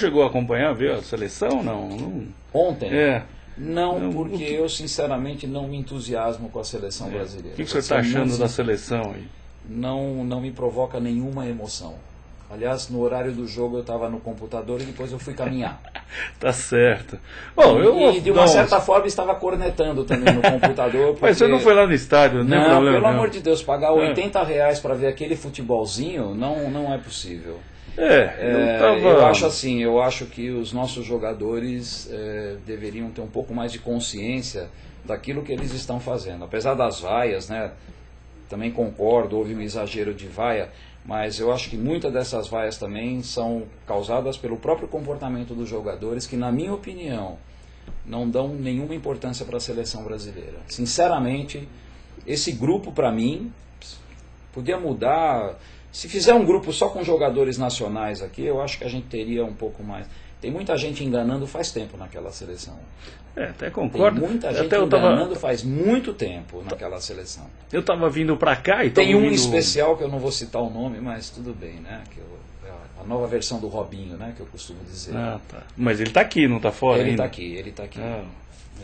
chegou a acompanhar, viu a seleção? Não. Ontem? É. Não, porque eu sinceramente não me entusiasmo com a seleção brasileira. O que você está achando da seleção aí? Não me provoca nenhuma emoção. Aliás, no horário do jogo eu estava no computador e depois eu fui caminhar. Tá certo. Bom, e de uma certa forma estava cornetando também no computador. Porque... Mas você não foi lá no estádio, não? Não, pelo amor de Deus, pagar R$80 para ver aquele futebolzinho não é possível. Eu acho que os nossos jogadores deveriam ter um pouco mais de consciência daquilo que eles estão fazendo. Apesar das vaias, né? Também concordo, houve um exagero de vaia, mas eu acho que muitas dessas vaias também são causadas pelo próprio comportamento dos jogadores, que na minha opinião não dão nenhuma importância para a seleção brasileira. Sinceramente, esse grupo para mim podia mudar. Se fizer um grupo só com jogadores nacionais aqui, eu acho que a gente teria um pouco mais. Tem muita gente enganando faz tempo naquela seleção. Até concordo. Tem muita gente enganando faz muito tempo naquela seleção. Eu estava vindo para cá e tem um especial que eu não vou citar o nome, mas tudo bem, né? A nova versão do Robinho, né? Que eu costumo dizer. Tá. Mas ele está aqui, não está fora ele ainda? Ele está aqui. É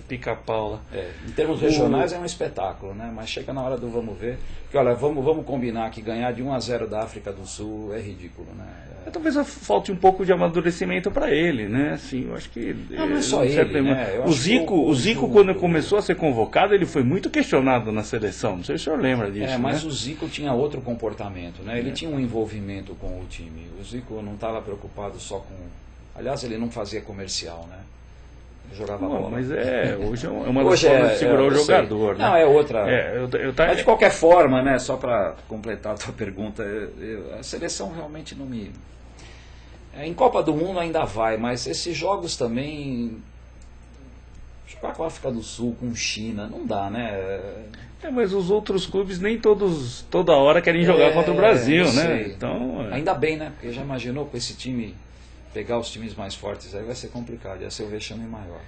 pica-pau lá. Em termos regionais é um espetáculo, né? Mas chega na hora do vamos ver. Porque olha, vamos combinar que ganhar de 1-0 da África do Sul é ridículo, né? Talvez falte um pouco de amadurecimento para ele, né? Assim, eu acho que não é só ele, né? O Zico quando começou a ser convocado, ele foi muito questionado na seleção. Não sei se o senhor lembra disso. Mas o Zico tinha outro comportamento, né? Ele tinha um envolvimento com o time. O Zico não estava preocupado só com. Aliás, ele não fazia comercial, né? Jogava bola. Mas hoje é uma das formas de segurar o jogador. Né? Não, é outra. Mas de qualquer forma, né, só para completar a tua pergunta, a seleção realmente não me. Em Copa do Mundo ainda vai, mas esses jogos também. Jogar com a África do Sul, com China, não dá, né? Mas os outros clubes nem toda hora querem jogar contra o Brasil, né? Sei. Então, ainda bem, né? Porque já imaginou com esse time. Pegar os times mais fortes aí vai ser complicado, ia ser o vexame maior.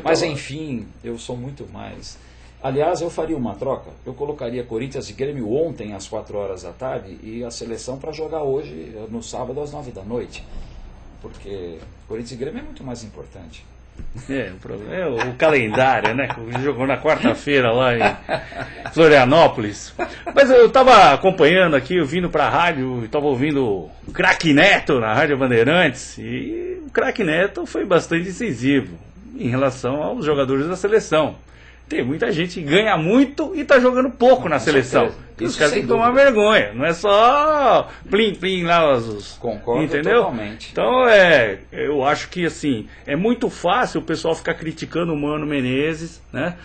Mas enfim, eu sou muito mais. Aliás, eu faria uma troca. Eu colocaria Corinthians e Grêmio ontem às 4 horas da tarde e a seleção para jogar hoje, no sábado às 9 da noite. Porque Corinthians e Grêmio é muito mais importante. O problema é o calendário, né? Jogou na quarta-feira lá em Florianópolis. Mas eu estava acompanhando aqui, eu vindo para a rádio, estava ouvindo o Craque Neto na Rádio Bandeirantes, e o Craque Neto foi bastante decisivo em relação aos jogadores da seleção. Tem muita gente que ganha muito e está jogando pouco na seleção. Os caras têm que tomar vergonha. Não é só plim-plim lá. Concordo, entendeu? Totalmente. Então, eu acho que assim, é muito fácil o pessoal ficar criticando o Mano Menezes, né?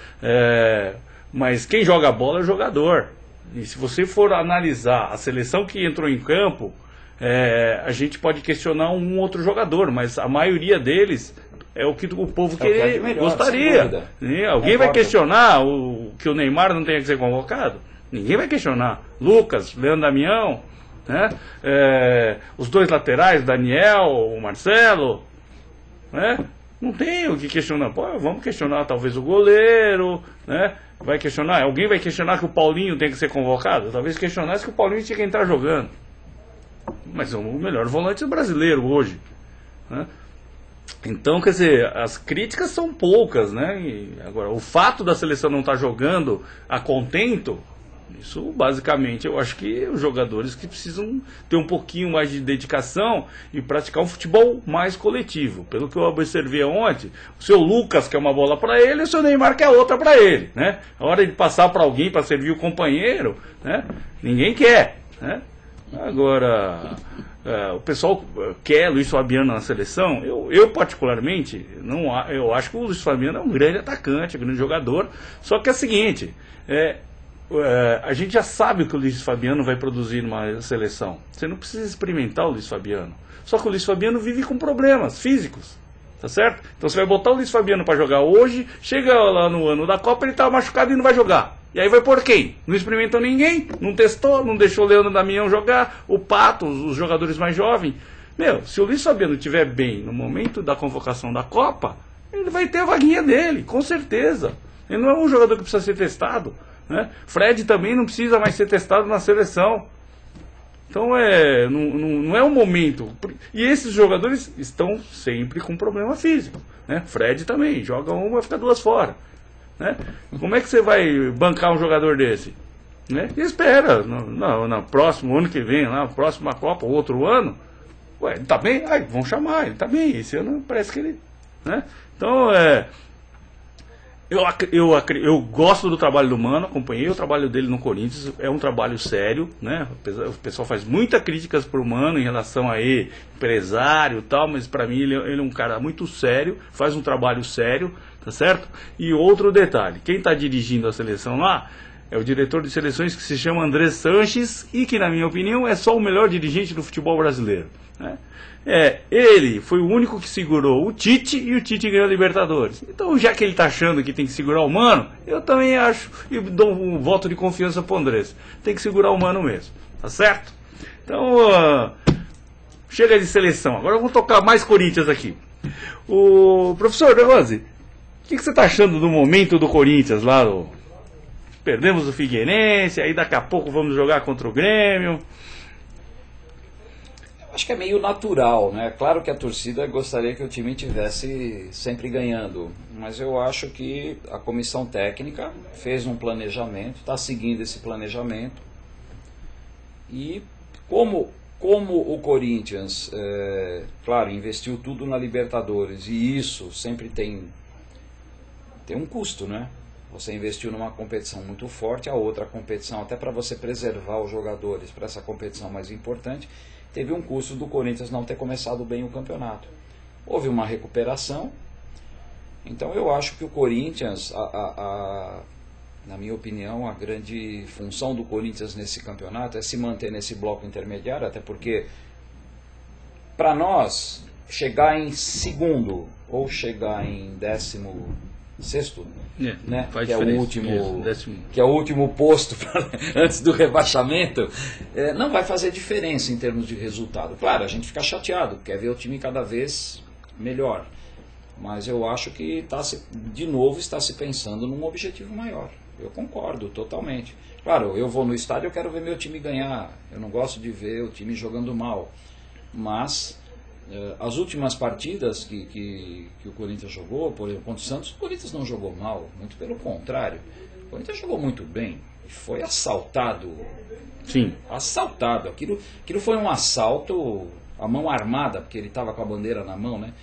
Mas quem joga bola é o jogador. E se você for analisar a seleção que entrou em campo, a gente pode questionar um outro jogador, mas a maioria deles é o que o povo gostaria. Alguém vai questionar que o Neymar não tenha que ser convocado? Ninguém vai questionar. Lucas, Leandro Damião, né? Os dois laterais, Daniel, o Marcelo, né? Não tem o que questionar. Vamos questionar talvez o goleiro, né? Alguém vai questionar que o Paulinho tem que ser convocado? Talvez questionasse que o Paulinho tinha que entrar jogando. Mas é o melhor volante brasileiro hoje, né? Então, quer dizer, as críticas são poucas, né? Agora, o fato da seleção não estar jogando a contento, isso basicamente eu acho que os jogadores que precisam ter um pouquinho mais de dedicação e praticar um futebol mais coletivo. Pelo que eu observei ontem, o seu Lucas quer uma bola para ele e o seu Neymar quer outra para ele, né? A hora de passar para alguém para servir o companheiro, né? Ninguém quer, né? Agora, o pessoal quer Luiz Fabiano na seleção. Eu particularmente, eu acho que o Luiz Fabiano é um grande atacante, um grande jogador. Só que é o seguinte, a gente já sabe o que o Luiz Fabiano vai produzir numa seleção. Você não precisa experimentar o Luiz Fabiano. Só que o Luiz Fabiano vive com problemas físicos, tá certo? Então você vai botar o Luiz Fabiano para jogar hoje, chega lá no ano da Copa, ele tá machucado e não vai jogar. E aí vai por quem? Não experimentou ninguém, não testou, não deixou o Leandro Damião jogar, o Pato, os jogadores mais jovens. Se o Luiz Fabiano estiver bem no momento da convocação da Copa, ele vai ter a vaguinha dele, com certeza. Ele não é um jogador que precisa ser testado, né? Fred também não precisa mais ser testado na seleção. Então não é o momento. E esses jogadores estão sempre com problema físico, né? Fred também, joga um, vai ficar 2 fora, né? Como é que você vai bancar um jogador desse? Né? E espera, no próximo ano que vem, na próxima Copa, outro ano, ué, ele tá bem? Ai, vão chamar, ele tá bem, esse ano parece que ele... Né? Então, eu gosto do trabalho do Mano, acompanhei o trabalho dele no Corinthians, é um trabalho sério, né? O pessoal faz muitas críticas pro Mano em relação a ele, empresário e tal, mas para mim ele é um cara muito sério, faz um trabalho sério, tá certo? E outro detalhe, quem tá dirigindo a seleção lá é o diretor de seleções que se chama André Sanches e que, na minha opinião, é só o melhor dirigente do futebol brasileiro, né? Ele foi o único que segurou o Tite e o Tite ganhou a Libertadores. Então, já que ele está achando que tem que segurar o Mano, eu também acho e dou um voto de confiança para o Andrés. Tem que segurar o Mano mesmo, tá certo? Então, chega de seleção. Agora vamos tocar mais Corinthians aqui. O professor Rose, o que você está achando do momento do Corinthians lá? Perdemos o Figueirense, aí daqui a pouco vamos jogar contra o Grêmio. Acho que é meio natural, né? Claro que a torcida gostaria que o time tivesse sempre ganhando, mas eu acho que a comissão técnica fez um planejamento, está seguindo esse planejamento, e como o Corinthians, claro, investiu tudo na Libertadores, e isso sempre tem um custo, né? Você investiu numa competição muito forte, a outra competição, até para você preservar os jogadores para essa competição mais importante, teve um custo do Corinthians não ter começado bem o campeonato. Houve uma recuperação, então eu acho que o Corinthians, na minha opinião, a grande função do Corinthians nesse campeonato é se manter nesse bloco intermediário, até porque para nós chegar em segundo ou chegar em 16º, né, que é o último posto antes do rebaixamento, não vai fazer diferença em termos de resultado. Claro, a gente fica chateado, quer ver o time cada vez melhor, mas eu acho que de novo está se pensando num objetivo maior. Eu concordo totalmente. Claro, eu vou no estádio, eu quero ver meu time ganhar, eu não gosto de ver o time jogando mal, mas as últimas partidas que o Corinthians jogou, por exemplo, contra o Santos, o Corinthians não jogou mal, muito pelo contrário. O Corinthians jogou muito bem, foi assaltado. Sim. Assaltado. Aquilo foi um assalto à mão armada, porque ele estava com a bandeira na mão, né?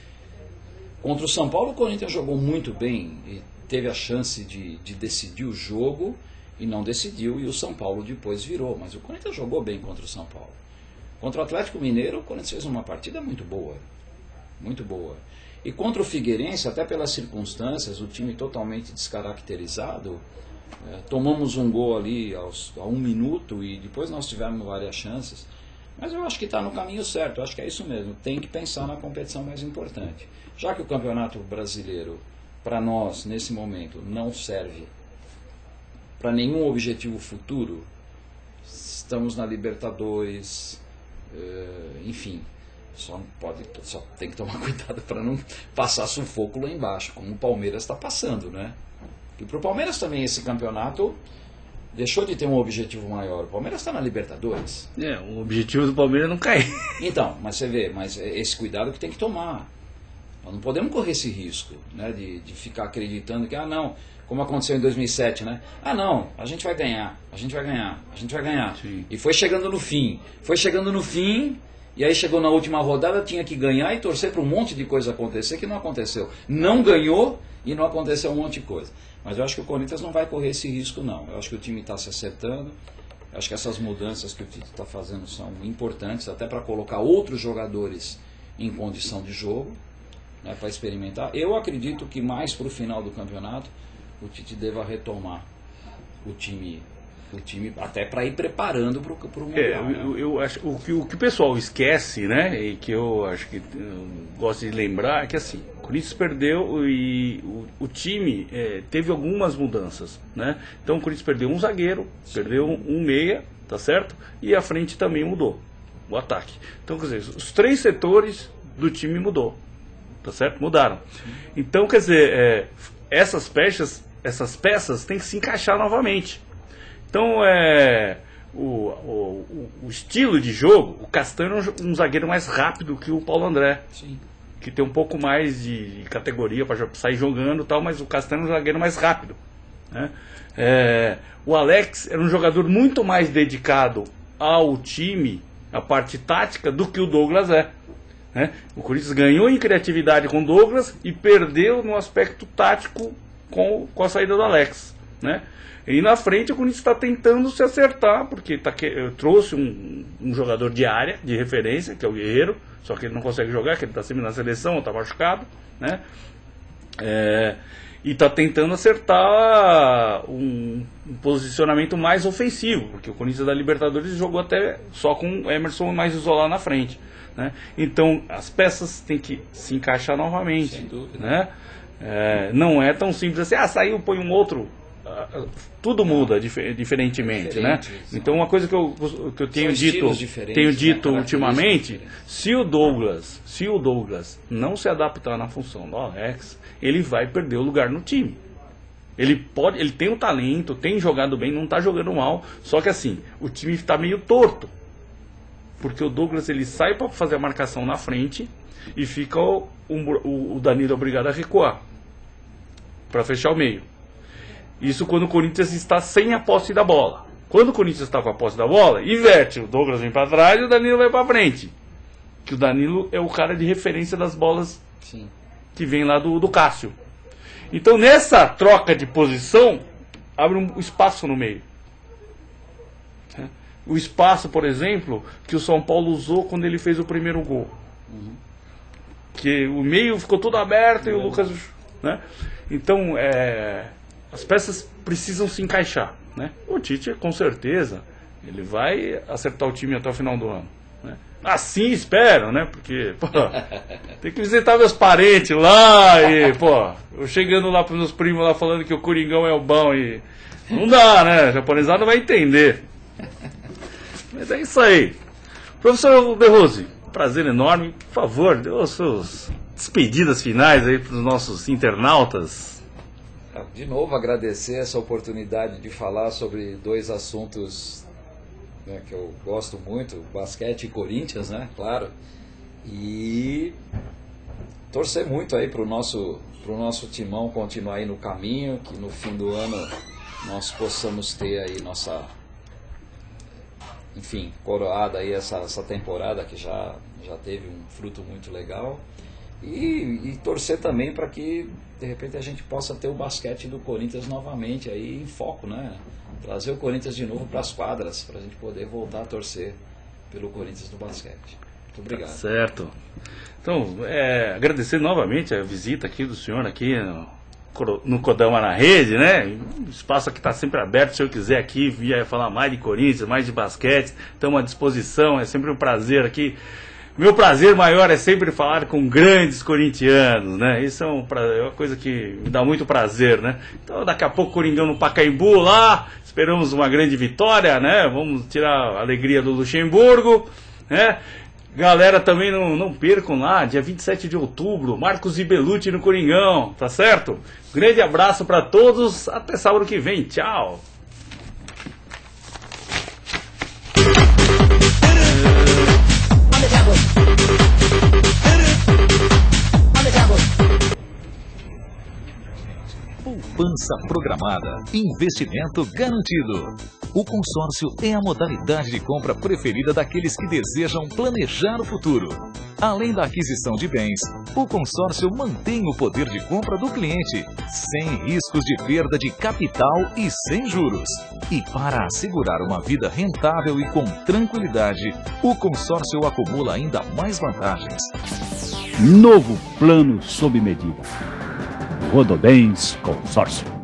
Contra o São Paulo, o Corinthians jogou muito bem e teve a chance de decidir o jogo e não decidiu, e o São Paulo depois virou. Mas o Corinthians jogou bem contra o São Paulo. Contra o Atlético Mineiro, o Corinthians fez uma partida muito boa. Muito boa. E contra o Figueirense, até pelas circunstâncias, o time totalmente descaracterizado, tomamos um gol ali a 1 minuto e depois nós tivemos várias chances. Mas eu acho que está no caminho certo, eu acho que é isso mesmo. Tem que pensar na competição mais importante. Já que o Campeonato Brasileiro, para nós, nesse momento, não serve para nenhum objetivo futuro, estamos na Libertadores... enfim, só tem que tomar cuidado para não passar sufoco lá embaixo, como o Palmeiras está passando, né? E para o Palmeiras também esse campeonato deixou de ter um objetivo maior. O Palmeiras está na Libertadores. O objetivo do Palmeiras é não cair. Então, mas você vê, mas esse cuidado que tem que tomar. Nós não podemos correr esse risco, né, de ficar acreditando que, não, como aconteceu em 2007, né? Não, a gente vai ganhar, a gente vai ganhar, a gente vai ganhar. Sim. E foi chegando no fim, e aí chegou na última rodada, tinha que ganhar e torcer para um monte de coisa acontecer que não aconteceu. Não ganhou e não aconteceu um monte de coisa. Mas eu acho que o Corinthians não vai correr esse risco, não. Eu acho que o time está se acertando, eu acho que essas mudanças que o Tite está fazendo são importantes, até para colocar outros jogadores em condição de jogo, né, para experimentar. Eu acredito que mais para o final do campeonato, o Tite deva retomar o time até para ir preparando para o Mundial. Eu acho o que o pessoal esquece, né, e que eu acho que gosto de lembrar, é que assim, o Corinthians perdeu e o time teve algumas mudanças, né? Então o Corinthians perdeu um zagueiro, perdeu um meia, tá certo? E a frente também mudou, o ataque. Então, quer dizer, os 3 setores do time mudou, tá certo? Mudaram. Então, quer dizer, essas peças têm que se encaixar novamente. Então, o estilo de jogo, o Castanho é um zagueiro mais rápido que o Paulo André. Sim. Que tem um pouco mais de categoria para sair jogando e tal, mas o Castanho é um zagueiro mais rápido, né? O Alex era um jogador muito mais dedicado ao time, à parte tática, do que o Douglas é, né? O Corinthians ganhou em criatividade com o Douglas e perdeu no aspecto tático com a saída do Alex, né? E na frente o Corinthians está tentando se acertar, porque trouxe um jogador de área, de referência, que é o Guerreiro, só que ele não consegue jogar, que ele está sempre na seleção, ou está machucado, né? E está tentando acertar um posicionamento mais ofensivo, porque o Corinthians da Libertadores jogou até só com o Emerson mais isolado na frente, né? Então as peças têm que se encaixar novamente. Sem dúvida. Né? Não é tão simples assim, saiu, põe um outro. Tudo muda diferentemente, né? Então uma coisa que eu tenho dito ultimamente, se o Douglas não se adaptar na função do Alex, ele vai perder o lugar no time. Ele tem o talento, tem jogado bem, não está jogando mal, só que assim, o time está meio torto. Porque o Douglas ele sai para fazer a marcação na frente e fica o Danilo obrigado a recuar para fechar o meio. Isso quando o Corinthians está sem a posse da bola. Quando o Corinthians está com a posse da bola, inverte. O Douglas vem para trás e o Danilo vai para frente. Que o Danilo é o cara de referência das bolas. Sim. Que vem lá do Cássio. Então nessa troca de posição, abre um espaço no meio. O espaço, por exemplo, que o São Paulo usou quando ele fez o primeiro gol. Que o meio ficou todo aberto e o Lucas... Né? Então, as peças precisam se encaixar, né? O Tite, com certeza, ele vai acertar o time até o final do ano, né? Assim espero, né? Porque, pô, tem que visitar meus parentes lá e, pô, eu chegando lá pros meus primos lá falando que o Coringão é o bom e... Não dá, né? O japonesado vai entender. Mas é isso aí. Professor De Rose, prazer enorme. Por favor, dê as suas despedidas finais aí pros nossos internautas. De novo, agradecer essa oportunidade de falar sobre dois assuntos, né, que eu gosto muito, basquete e Corinthians, né, claro, e torcer muito aí pro nosso timão continuar aí no caminho, que no fim do ano nós possamos ter aí nossa, enfim, coroada aí essa temporada que já teve um fruto muito legal. E torcer também para que de repente a gente possa ter o basquete do Corinthians novamente aí em foco, né? Trazer o Corinthians de novo para as quadras, para a gente poder voltar a torcer pelo Corinthians do basquete. Muito obrigado. Certo. Então, agradecer novamente a visita aqui do senhor aqui no Kodama na Rede, né? O espaço aqui está sempre aberto, se eu quiser aqui falar mais de Corinthians, mais de basquete, estamos à disposição, é sempre um prazer aqui. Meu prazer maior é sempre falar com grandes corintianos, né? Isso é uma coisa que me dá muito prazer, né? Então daqui a pouco Coringão no Pacaembu lá, esperamos uma grande vitória, né? Vamos tirar a alegria do Luxemburgo, né? Galera, também não percam lá, dia 27 de outubro, Marcos e Belucci no Coringão, tá certo? Grande abraço para todos, até sábado que vem, tchau! Poupança programada, investimento garantido. O consórcio é a modalidade de compra preferida daqueles que desejam planejar o futuro. Além da aquisição de bens, o consórcio mantém o poder de compra do cliente, sem riscos de perda de capital e sem juros. E para assegurar uma vida rentável e com tranquilidade, o consórcio acumula ainda mais vantagens. Novo plano sob medida. Rodobens Consórcio.